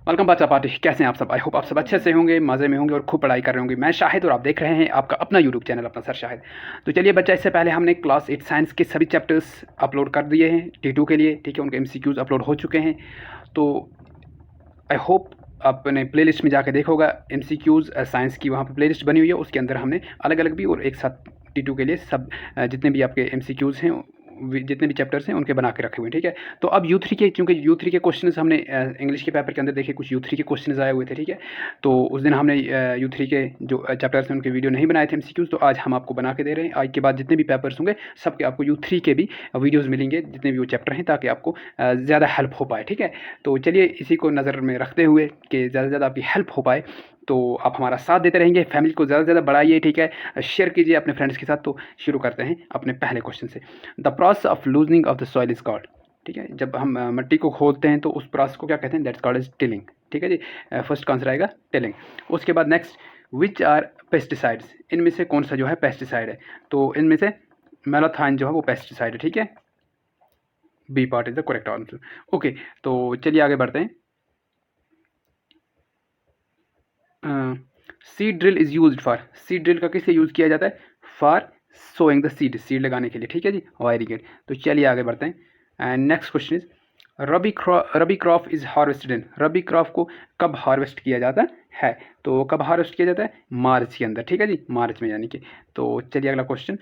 Welcome back party. कैसे हैं आप सब? आई होप आप सब अच्छे से होंगे, मज़े में होंगे और खूब पढ़ाई कर रहे होंगे। मैं शाहिद और आप देख रहे हैं आपका अपना यूट्यूब चैनल, अपना सर शाहिद। तो चलिए बच्चा, इससे पहले हमने क्लास 8 साइंस के सभी चैप्टर्स अपलोड कर दिए हैं T2 के लिए, ठीक है। उनके MCQs अपलोड हो चुके हैं। तो आई होप आपने प्लेलिस्ट में जाके देखा होगा MCQs साइंस की, वहाँ पे प्लेलिस्ट बनी हुई है। उसके अंदर हमने अलग अलग भी और एक साथ T2 के लिए सब जितने भी आपके MCQs हैं, जितने भी चैप्टर्स हैं उनके बना के रखे हुए हैं, ठीक है। तो अब U3 के, क्योंकि U3 के क्वेश्चंस हमने इंग्लिश के पेपर के अंदर देखे, कुछ U3 के क्वेश्चंस आए हुए थे, ठीक है। तो उस दिन हमने U3 के जो चैप्टर्स हैं उनके वीडियो नहीं बनाए थे MCQs, तो आज हम आपको बना के दे रहे हैं। आज के बाद जितने भी पेपर्स होंगे सबके आपको U3 के भी वीडियोज़ मिलेंगे, जितने भी वो चैप्टर हैं, ताकि आपको ज़्यादा हेल्प हो पाए, ठीक है। तो चलिए इसी को नज़र में रखते हुए कि ज़्यादा से ज़्यादा आपकी हेल्प हो पाए, तो आप हमारा साथ देते रहेंगे। फैमिली को ज़्यादा से ज़्यादा बढ़ाइए, ठीक है, शेयर कीजिए अपने फ्रेंड्स के साथ। तो शुरू करते हैं अपने पहले क्वेश्चन से। The process of loosening of the soil is called, ठीक है। जब हम मिट्टी को खोदते हैं तो उस प्रोसेस को क्या कहते हैं? दैट्स कॉल्ड एज टिलिंग, ठीक है जी। फर्स्ट का आंसर आएगा टिलिंग। उसके बाद नेक्स्ट, विच आर पेस्टिसाइड्स, इनमें से कौन सा जो है पेस्टिसाइड है? तो इनमें से मैलाथाइन जो है वो पेस्टिसाइड है, ठीक है। B part is the correct answer. Okay, तो चलिए आगे बढ़ते हैं। Seed drill is used for, seed drill का किससे यूज़ किया जाता है? For sowing the seed, seed लगाने के लिए, ठीक है जी। Very good. तो चलिए आगे बढ़ते हैं। And next question is, rabi crop is harvested in, rabi crop को कब हार्वेस्ट किया जाता है? तो कब हार्वेस्ट किया जाता है? मार्च के अंदर, ठीक है जी, मार्च में यानी कि। तो चलिए अगला क्वेश्चन,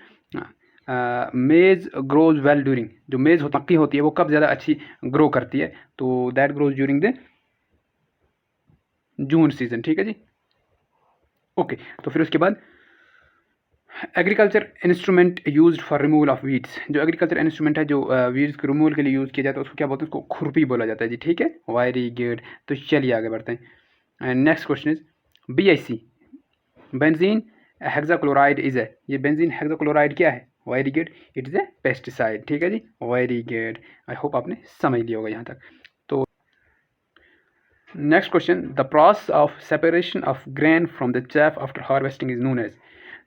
मेज ग्रोज वेल ड्यूरिंग, जो मेज मक्की होती है वो कब ज़्यादा अच्छी ग्रो करती है? तो that grows during the June season, ठीक है जी। ओके, तो फिर उसके बाद agriculture instrument used for removal of weeds, जो एग्रीकल्चर इंस्ट्रूमेंट है जो वीड्स के रिमूवल के लिए यूज़ किया जाता है उसको क्या बोलते हैं? उसको खुरपी बोला जाता है जी, ठीक है। Very good. तो चलिए आगे बढ़ते हैं। And next question is, BIC, benzene hexachloride is a, ये बेंजीन हेक्साक्लोराइड क्या है? Very good, it is a pesticide, ठीक है जी। Very good. आई होप आपने समझ लिया होगा यहाँ तक। तो next question, the process of separation of grain from the chaff after harvesting is known as,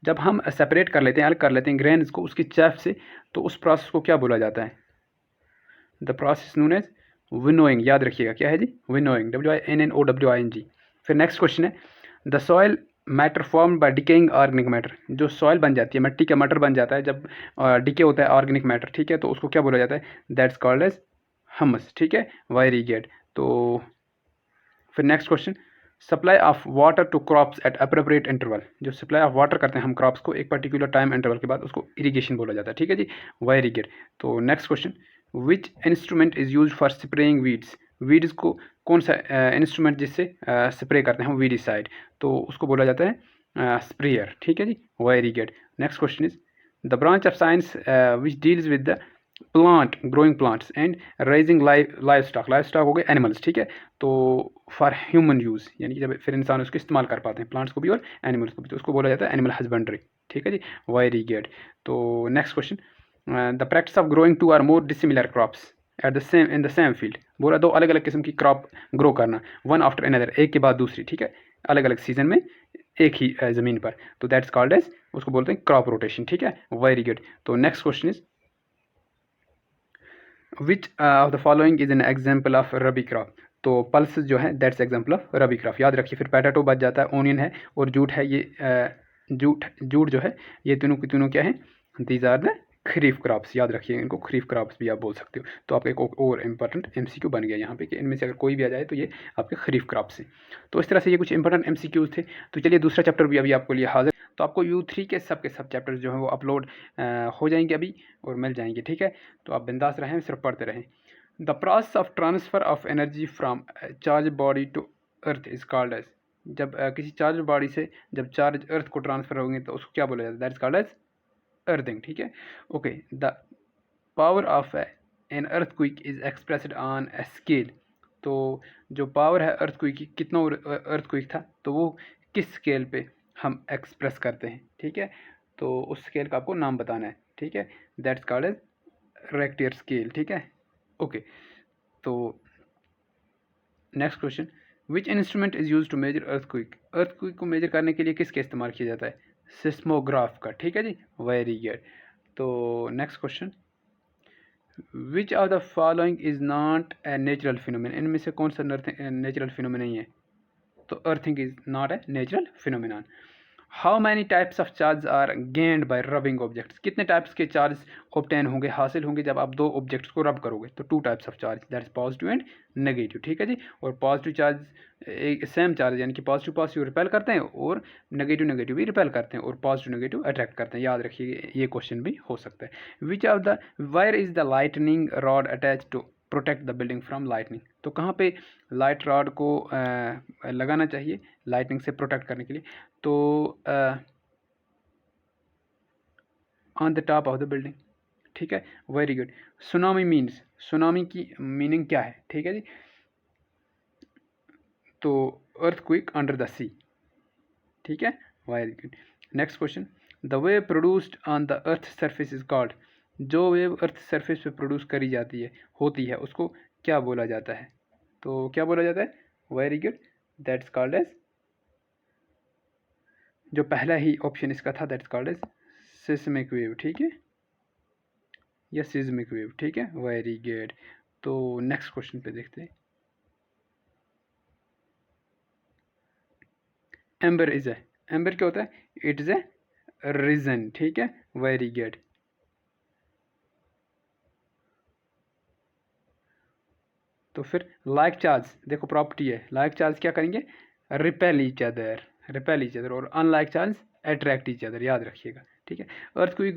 जब हम सेपरेट कर लेते हैं, अलग कर लेते हैं ग्रेन्स को उसकी चैफ से, तो उस प्रोसेस को क्या बोला जाता है? The process known as winnowing, याद रखिएगा क्या है जी? Winnowing, WINNOWING। फिर नेक्स्ट क्वेश्चन है, the soil matter form by decaying organic matter, जो सॉइल बन जाती है, मिट्टी का मटर बन जाता है जब डिके होता है ऑर्गेनिक मैटर, ठीक है, तो उसको क्या बोला जाता है? दैट्स कॉल्ड एज हम्स, ठीक है। Very good. तो फिर next question, supply of water to crops at appropriate interval, जो सप्लाई ऑफ वाटर करते हैं हम क्रॉप्स को एक पर्टिकुलर टाइम इंटरवल के बाद, उसको इरीगेशन बोला जाता है, ठीक है जी। Very good. तो next question, which instrument is use for spraying weeds, weeds को कौन सा इंस्ट्रूमेंट जिससे स्प्रे करते हैं हम वीडिसाइड, तो उसको बोला जाता है स्प्रेयर, ठीक है जी। Very good. Next question is, the branch of science which deals with the plant growing plants and raising livestock, livestock हो गए एनिमल्स, ठीक है। तो फॉर ह्यूमन यूज़, यानी कि जब फिर इंसान उसको इस्तेमाल कर पाते हैं, प्लांट्स को भी और एनिमल्स को भी, तो उसको बोला जाता है एनिमल हस्बेंड्री, ठीक है जी। Very good. तो next question, the practice of growing two or more dissimilar crops at the same in the same field, बोला दो अलग अलग किस्म की क्रॉप ग्रो करना, वन आफ्टर अनदर, एक के बाद दूसरी, ठीक है, अलग अलग सीजन में एक ही ज़मीन पर, तो दैट्स कॉल्ड एज, उसको बोलते हैं क्रॉप रोटेशन, ठीक है। Very good. तो next question is, which of the following is an example of rabi crop, तो पल्स जो है that's example of rabi crop, याद रखिए। फिर पैटाटो बच जाता है, ओनियन है और जूट है, ये जूट जूट जो है, ये तीनों की तीनों क्या है? These are the kharif crops, याद रखिए इनको, खरीफ क्रॉप्स भी आप बोल सकते हो। तो आपका एक और इंपॉर्टेंट MCQ बन गया यहाँ पे कि इनमें से अगर कोई भी आ जाए तो ये आपके खरीफ क्रॉप्स हैं। तो इस तरह से ये कुछ इंपॉर्टेंट MCQs थे। तो चलिए दूसरा चैप्टर भी अभी आपको लिए हाजिर। तो आपको U3 के सब चैप्टर्स जो हैं वो अपलोड हो जाएंगे अभी और मिल जाएंगे, ठीक है। तो आप बिंदास रहें, सिर्फ पढ़ते रहें। The process of transfer of energy from charge body to earth is called as, जब किसी चार्ज बॉडी से जब चार्ज अर्थ को ट्रांसफ़र होंगे तो उसको क्या बोला जाता है? That is called as earthing, ठीक है। Okay, the power of an earthquake is expressed on a scale, तो जो पावर है अर्थक्वेक की, कितना अर्थक्वेक था, तो वो किस स्केल पे हम एक्सप्रेस करते हैं, ठीक है। तो उस स्केल का आपको नाम बताना है, ठीक है। That's called as Richter scale, ठीक है। ओके, तो next question, which instrument is use to measure earthquake, earthquake को मेजर करने के लिए किसका इस्तेमाल किया जाता है? सिस्मोग्राफ का, ठीक है जी। Very good. तो next question, which of the following is not a natural phenomena, इनमें से कौन सा नेचुरल फिनोमिना नहीं है? तो earthing is not a natural phenomena. How many types of charge are gained by rubbing objects, कितने types के चार्ज ऑब्टेन होंगे, हासिल होंगे जब आप दो ऑब्जेक्ट्स को रब करोगे? तो two types of charge, that is positive and negative, ठीक है जी। और पॉजिटिव चार्ज एक सेम चार्ज यानी कि पॉजिटिव पॉजिटिव रिपेल करते हैं और नेगेटिव नेगेटिव भी रिपेल करते हैं और पॉजिटिव नेगेटिव अट्रैक्ट करते हैं, याद रखिए ये क्वेश्चन भी हो सकता है। Which of the wire is the lightning rod attach to protect the building from lightning, तो कहाँ पे लाइट रॉड को लगाना चाहिए लाइटनिंग से प्रोटेक्ट करने के लिए? तो on the top of the building, ठीक है, very good. Tsunami means, tsunami की मीनिंग क्या है? ठीक है जी, तो अर्थक्वेक अंडर द सी, ठीक है, very good. Next question, the wave produced on the earth surface is called, जो वेव अर्थ सरफेस पे प्रोड्यूस करी जाती है होती है उसको क्या बोला जाता है? तो क्या बोला जाता है? Very good, that's called as, जो पहला ही ऑप्शन इसका था that's called as seismic wave, ठीक है, या सिस्मिक वेव, ठीक है, वेरी गुड। तो नेक्स्ट क्वेश्चन पे देखते हैं, एम्बर इज ए, एम्बर क्या होता है? इट इज ए रीजन, ठीक है, वेरी गुड। तो फिर लाइक चार्ज, देखो प्रॉपर्टी है, लाइक चार्ज क्या करेंगे? Repel each other, repel each other, और unlike charge attract each other, याद रखिएगा, ठीक है। Earthquake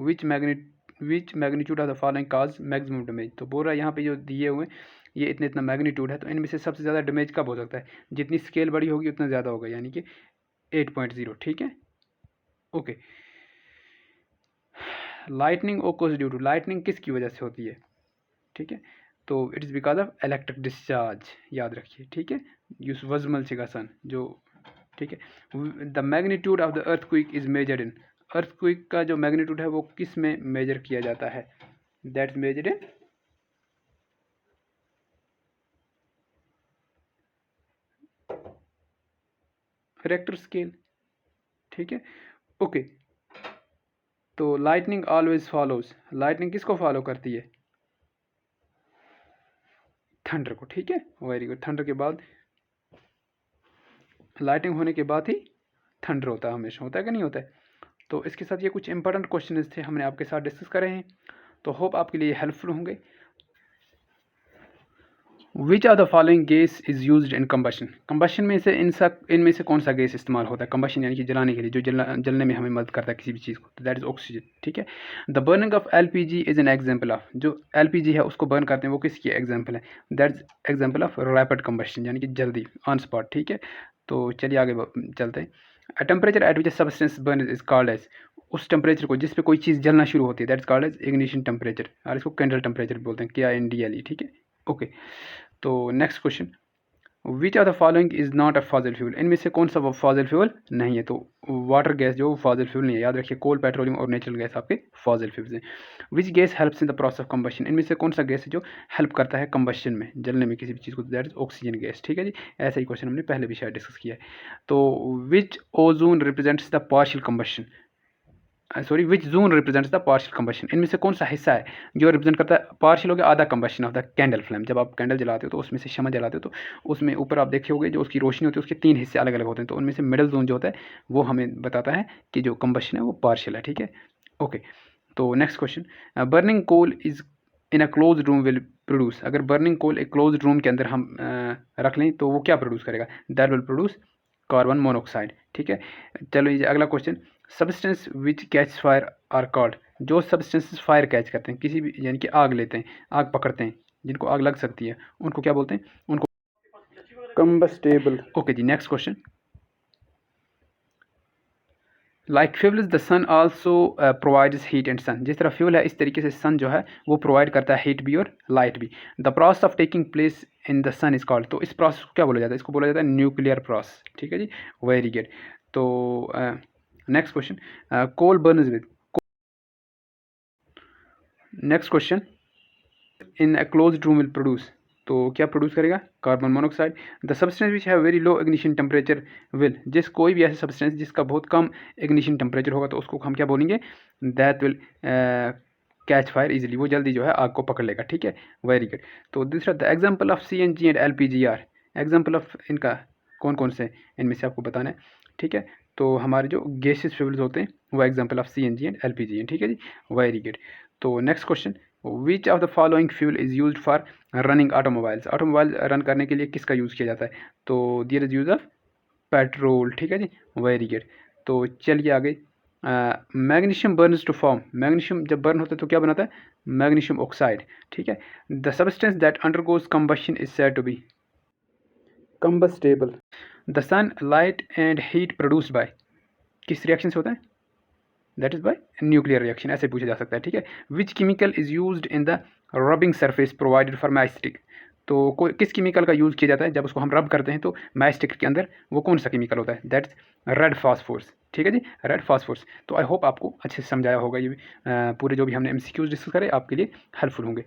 which magnitude of the following cause maximum damage, तो बोल रहा है यहाँ पे जो दिए हुए ये इतना इतना मैग्नीट्यूड है, तो इनमें से सबसे ज़्यादा डैमेज कब हो सकता है? जितनी स्केल बड़ी होगी उतना ज़्यादा होगा, यानी कि 8.0, ठीक है, okay. Lightning occurs due to, lightning किसकी वजह से होती है? ठीक है, तो it is because of electric discharge, याद रखिए, ठीक है, यूस वजमल चिगासन जो, ठीक है। The magnitude of the earthquake is measured in, earthquake का जो मैग्नीट्यूड है वो किस में मेजर किया जाता है? That's measured in Richter scale, ठीक है, ओके। तो लाइटनिंग ऑलवेज फॉलोज, लाइटनिंग किसको फॉलो करती है? थंडर को, ठीक है, वेरी गुड। थंडर के बाद, लाइटिंग होने के बाद ही थंडर होता है, हमेशा होता है कि नहीं होता है? तो इसके साथ ये कुछ इंपॉर्टेंट क्वेश्चन थे हमने आपके साथ डिस्कस करे हैं, तो होप आपके लिए हेल्पफुल होंगे। विच of the following gas is used in combustion, combustion में से इनमें से कौन सा गैस इस्तेमाल होता है कंबशन यानी कि जलाने के लिए, जो जलने में हमें मदद करता है किसी भी चीज़ को? तो दैट इज़ ऑक्सीजन, ठीक है। The burning of LPG is an example of, जो एलपीजी है उसको बर्न करते हैं वो किसकी एग्जांपल है? That is example of rapid combustion, यानी कि जल्दी ऑन स्पॉट, ठीक है। तो चलिए आगे चलते हैं। A temperature at which substance burn is called as, उस टेम्परेचर को जिस पे कोई चीज़ जलना शुरू होती है that is called as ignition temperature, और इसको कैंडल टेम्परेचर बोलते हैं, KINDLE, ठीक है, ओके। तो next question, which of the following is not a fossil fuel, इनमें से कौन सा फॉसिल फ्यूल नहीं है? तो वाटर गैस जो फॉसिल फ्यूल नहीं है, याद रखिए, कोल, पेट्रोलियम और नेचुरल गैस आपके फॉसिल फ्यूल्स हैं। Which gas helps in the process of combustion, इनमें से कौन सा गैस है जो हेल्प करता है कंबशन में, जलने में किसी भी चीज़ को? दैट इज ऑक्सीजन गैस, ठीक है जी। ऐसा ही क्वेश्चन हमने पहले भी शायद डिस्कस किया है। तो which ozone represents the partial combustion, sorry which zone represents the partial combustion, इनमें से कौन सा हिस्सा है जो रिप्रेजेंट करता है पार्शियल हो गया आधा combustion of the candle flame? जब आप कैंडल जलाते हो तो उसमें से शमा जलाते हो तो उसमें ऊपर आप देखे होगे जो उसकी रोशनी होती है उसके 3 हिस्से अलग अलग होते हैं, तो उनमें से मिडल जोन जो होता है वो हमें बताता है कि जो कंबशन है वो पार्शियल है, ठीक है, ओके। तो next question, burning coal is in a close room will produce, अगर बर्निंग कोल एक क्लोज रूम के अंदर हम रख लें तो वो क्या प्रोड्यूस करेगा? That will produce carbon monoxide, ठीक है। चलो ये अगला question, substance which catch fire are called, जो सब्सटेंसेस फायर कैच करते हैं किसी भी यानी कि आग लेते हैं, आग पकड़ते हैं, जिनको आग लग सकती है उनको क्या बोलते हैं? उनको कंबस्टेबल, ओके जी। Next question, like fuel is the sun also provides heat and sun, जिस तरह फ्यूल है इस तरीके से सन जो है वो प्रोवाइड करता है हीट भी और लाइट भी। The process of taking place in the sun is called, तो इस प्रोसेस को क्या बोला जाता है? इसको बोला जाता है न्यूक्लियर प्रोसेस, ठीक है जी, वेरी गुड। तो next question, coal burns with, next question, in a closed room will produce, तो क्या प्रोड्यूस करेगा? Carbon monoxide. The substance which have very low ignition temperature will, जिस कोई भी ऐसा सब्सटेंस जिसका बहुत कम इग्निशन टेम्परेचर होगा तो उसको हम क्या बोलेंगे? That will catch fire easily, वो जल्दी जो है आग को पकड़ लेगा, ठीक है। Very good. तो दूसरा, the example of CNG and LPG are, example of इनका कौन कौन से इनमें से आपको बताना है, ठीक है। तो हमारे जो गैसेस फ्यूल्स होते हैं वो example of CNG and LPG हैं, ठीक है जी। Very good. तो next question, which of the following fuel is used for running automobiles, automobile run करने के लिए किसका यूज़ किया जाता है, तो there is use of petrol, ठीक है जी। Very good. तो चलिए आगे, magnesium burns to form, magnesium जब बर्न होता है तो क्या बनाता है, मैग्नीशियम ऑक्साइड, ठीक है। The substance that undergoes combustion is said to be combustible. The sun light and heat produced by, किस रिएक्शन से होता है, that is by nuclear reaction, ऐसे पूछा जा सकता है, ठीक है। Which chemical is used in the rubbing surface provided for matchstick, तो कोई किस केमिकल का यूज़ किया जाता है जब उसको हम रब करते हैं तो मैस्टिक के अंदर वो कौन सा केमिकल होता है, दैट्स रेड फास्फोरस, ठीक है जी, रेड फास्फोरस। तो आई होप आपको अच्छे से समझाया होगा, ये पूरे जो भी हमने MCQs डिस्कस करे आपके लिए हेल्पफुल होंगे।